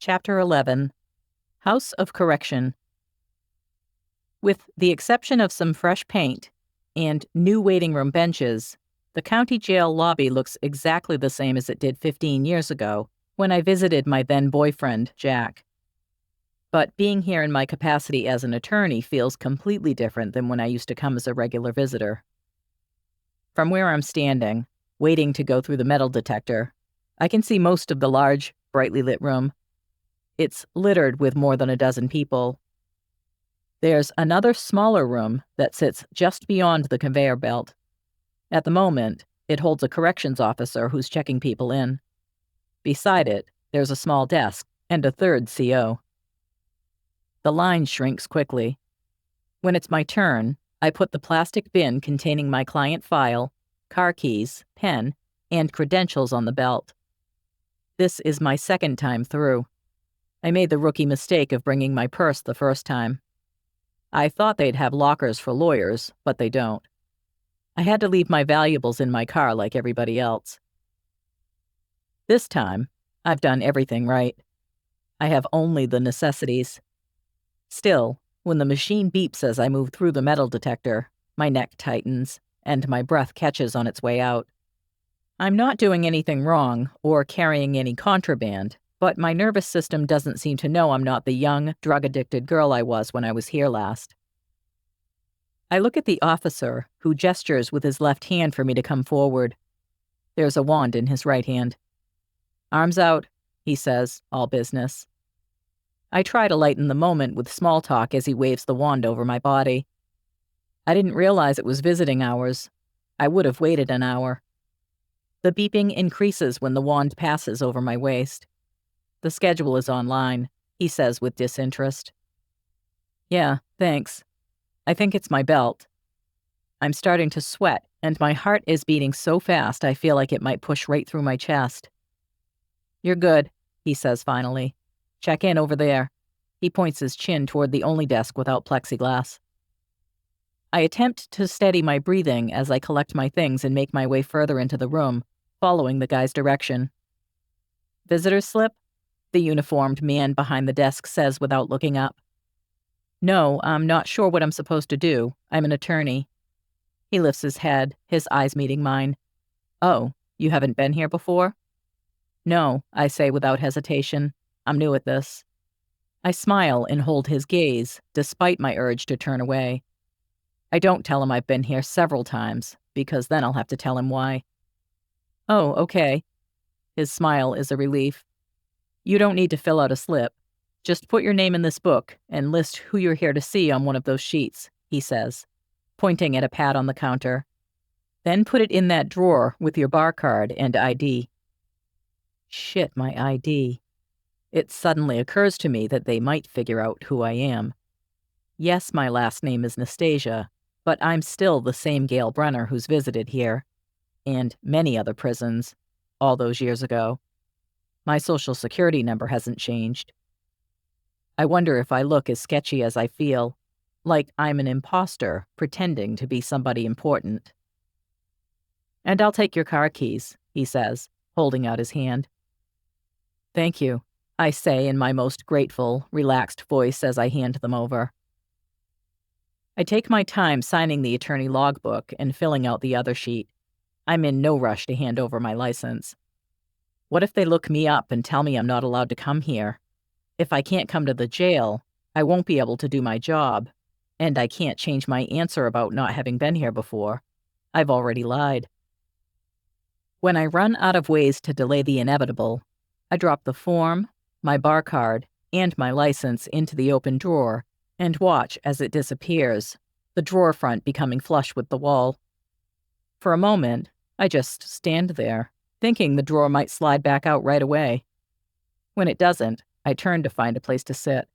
Chapter 11. House of Correction. With the exception of some fresh paint and new waiting room benches, the county jail lobby looks exactly the same as it did 15 years ago when I visited my then-boyfriend, Jack. But being here in my capacity as an attorney feels completely different than when I used to come as a regular visitor. From where I'm standing, waiting to go through the metal detector, I can see most of the large, brightly lit room. It's littered with more than a dozen people. There's another smaller room that sits just beyond the conveyor belt. At the moment, it holds a corrections officer who's checking people in. Beside it, there's a small desk and a third CO. The line shrinks quickly. When it's my turn, I put the plastic bin containing my client file, car keys, pen, and credentials on the belt. This is my second time through. I made the rookie mistake of bringing my purse the first time. I thought they'd have lockers for lawyers, but they don't. I had to leave my valuables in my car like everybody else. This time, I've done everything right. I have only the necessities. Still, when the machine beeps as I move through the metal detector, my neck tightens, and my breath catches on its way out. I'm not doing anything wrong or carrying any contraband, but my nervous system doesn't seem to know I'm not the young, drug-addicted girl I was when I was here last. I look at the officer, who gestures with his left hand for me to come forward. There's a wand in his right hand. "Arms out," he says, all business. I try to lighten the moment with small talk as he waves the wand over my body. I didn't realize it was visiting hours. I would have waited an hour. The beeping increases when the wand passes over my waist. "The schedule is online," he says with disinterest. "Yeah, thanks. I think it's my belt." I'm starting to sweat, and my heart is beating so fast I feel like it might push right through my chest. "You're good," he says finally. "Check in over there." He points his chin toward the only desk without plexiglass. I attempt to steady my breathing as I collect my things and make my way further into the room, following the guy's direction. "Visitor's slip?" the uniformed man behind the desk says without looking up. "No, I'm not sure what I'm supposed to do. I'm an attorney." He lifts his head, his eyes meeting mine. "Oh, you haven't been here before?" "No," I say without hesitation. "I'm new at this." I smile and hold his gaze, despite my urge to turn away. I don't tell him I've been here several times, because then I'll have to tell him why. "Oh, okay." His smile is a relief. "You don't need to fill out a slip. Just put your name in this book and list who you're here to see on one of those sheets," he says, pointing at a pad on the counter. "Then put it in that drawer with your bar card and ID. Shit, my ID. It suddenly occurs to me that they might figure out who I am. Yes, my last name is Nastasia, but I'm still the same Gail Brenner who's visited here, and many other prisons, all those years ago. My social security number hasn't changed. I wonder if I look as sketchy as I feel, like I'm an imposter pretending to be somebody important. "And I'll take your car keys," he says, holding out his hand. "Thank you," I say in my most grateful, relaxed voice as I hand them over. I take my time signing the attorney logbook and filling out the other sheet. I'm in no rush to hand over my license. What if they look me up and tell me I'm not allowed to come here? If I can't come to the jail, I won't be able to do my job, and I can't change my answer about not having been here before. I've already lied. When I run out of ways to delay the inevitable, I drop the form, my bar card, and my license into the open drawer and watch as it disappears, the drawer front becoming flush with the wall. For a moment, I just stand there, thinking the drawer might slide back out right away. When it doesn't, I turn to find a place to sit.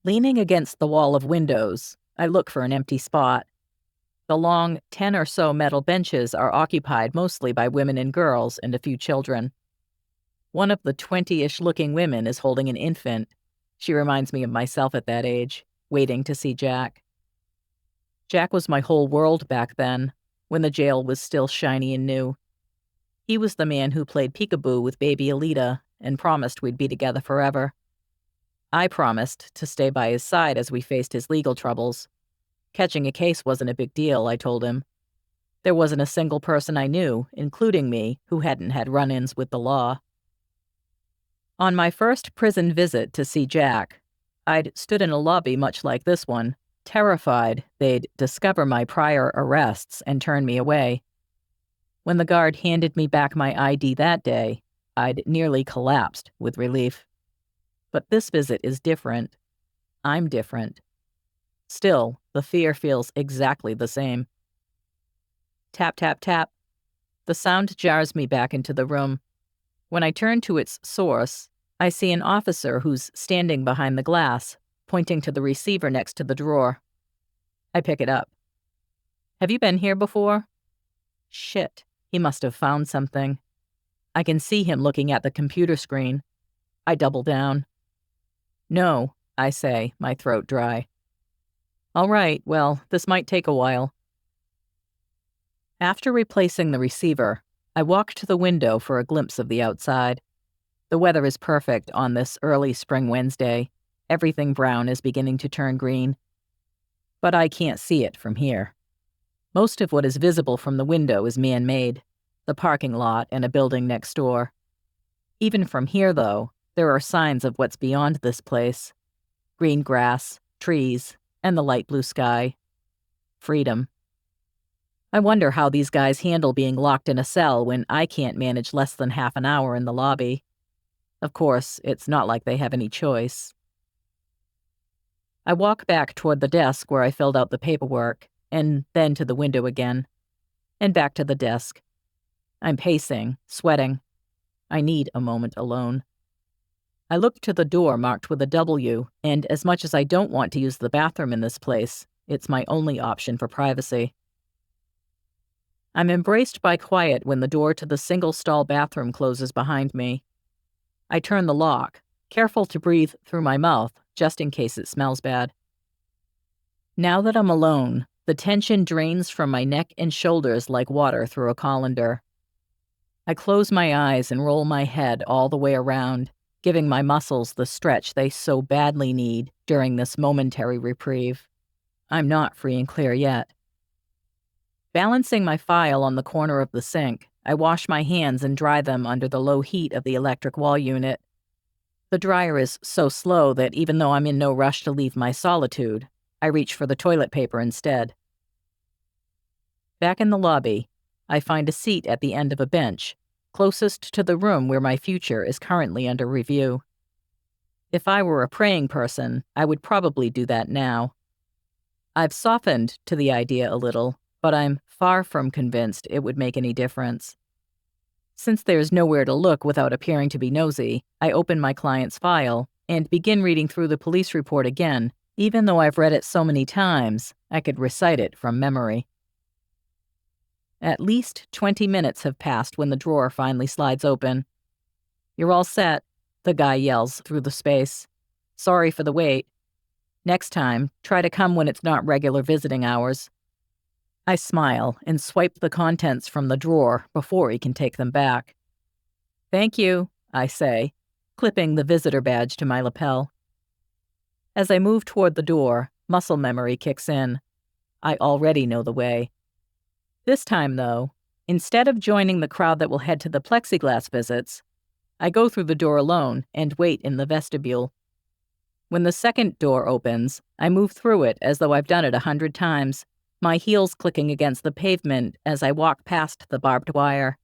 Leaning against the wall of windows, I look for an empty spot. The long 10 or so metal benches are occupied mostly by women and girls and a few children. One of the 20-ish looking women is holding an infant. She reminds me of myself at that age, waiting to see Jack. Jack was my whole world back then, when the jail was still shiny and new. He was the man who played peekaboo with baby Alita and promised we'd be together forever. I promised to stay by his side as we faced his legal troubles. Catching a case wasn't a big deal, I told him. There wasn't a single person I knew, including me, who hadn't had run-ins with the law. On my first prison visit to see Jack, I'd stood in a lobby much like this one, terrified they'd discover my prior arrests and turn me away. When the guard handed me back my ID that day, I'd nearly collapsed with relief. But this visit is different. I'm different. Still, the fear feels exactly the same. Tap, tap, tap. The sound jars me back into the room. When I turn to its source, I see an officer who's standing behind the glass, pointing to the receiver next to the drawer. I pick it up. Have you been here before? Shit, he must have found something. I can see him looking at the computer screen. I double down. No, I say, my throat dry. All right, well, this might take a while. After replacing the receiver, I walk to the window for a glimpse of the outside. The weather is perfect on this early spring Wednesday. Everything brown is beginning to turn green. But I can't see it from here. Most of what is visible from the window is man-made, the parking lot and a building next door. Even from here, though, there are signs of what's beyond this place. Green grass, trees, and the light blue sky. Freedom. I wonder how these guys handle being locked in a cell when I can't manage less than half an hour in the lobby. Of course, it's not like they have any choice. I walk back toward the desk where I filled out the paperwork, and then to the window again, and back to the desk. I'm pacing, sweating. I need a moment alone. I look to the door marked with a W, and as much as I don't want to use the bathroom in this place, it's my only option for privacy. I'm embraced by quiet when the door to the single-stall bathroom closes behind me. I turn the lock, careful to breathe through my mouth, just in case it smells bad. Now that I'm alone, the tension drains from my neck and shoulders like water through a colander. I close my eyes and roll my head all the way around, giving my muscles the stretch they so badly need during this momentary reprieve. I'm not free and clear yet. Balancing my file on the corner of the sink, I wash my hands and dry them under the low heat of the electric wall unit. The dryer is so slow that even though I'm in no rush to leave my solitude, I reach for the toilet paper instead. Back in the lobby, I find a seat at the end of a bench, closest to the room where my future is currently under review. If I were a praying person, I would probably do that now. I've softened to the idea a little, but I'm far from convinced it would make any difference. Since there's nowhere to look without appearing to be nosy, I open my client's file and begin reading through the police report again. Even though I've read it so many times, I could recite it from memory. At least 20 minutes have passed when the drawer finally slides open. "You're all set," the guy yells through the space. "Sorry for the wait. Next time, try to come when it's not regular visiting hours." I smile and swipe the contents from the drawer before he can take them back. "Thank you," I say, clipping the visitor badge to my lapel. As I move toward the door, muscle memory kicks in. I already know the way. This time, though, instead of joining the crowd that will head to the plexiglass visits, I go through the door alone and wait in the vestibule. When the second door opens, I move through it as though I've done it 100 times, my heels clicking against the pavement as I walk past the barbed wire.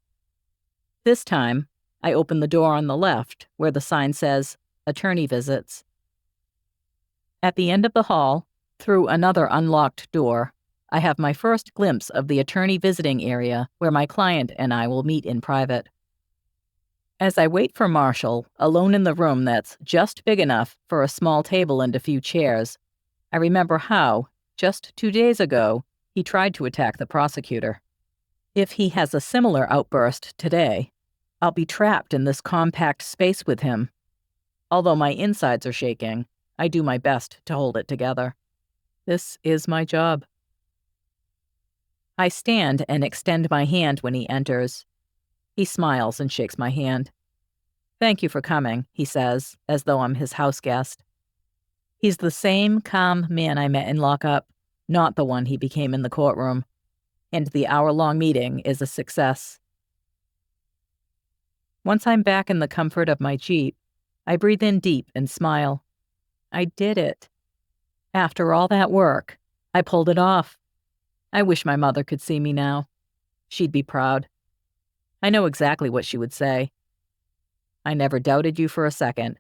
This time, I open the door on the left, where the sign says, "Attorney Visits." At the end of the hall, through another unlocked door, I have my first glimpse of the attorney visiting area where my client and I will meet in private. As I wait for Marshall, alone in the room that's just big enough for a small table and a few chairs, I remember how, just 2 days ago, he tried to attack the prosecutor. If he has a similar outburst today, I'll be trapped in this compact space with him. Although my insides are shaking, I do my best to hold it together. This is my job. I stand and extend my hand when he enters. He smiles and shakes my hand. "Thank you for coming," he says, as though I'm his house guest. He's the same calm man I met in lockup, not the one he became in the courtroom. And the hour-long meeting is a success. Once I'm back in the comfort of my Jeep, I breathe in deep and smile. I did it. After all that work, I pulled it off. I wish my mother could see me now. She'd be proud. I know exactly what she would say. I never doubted you for a second.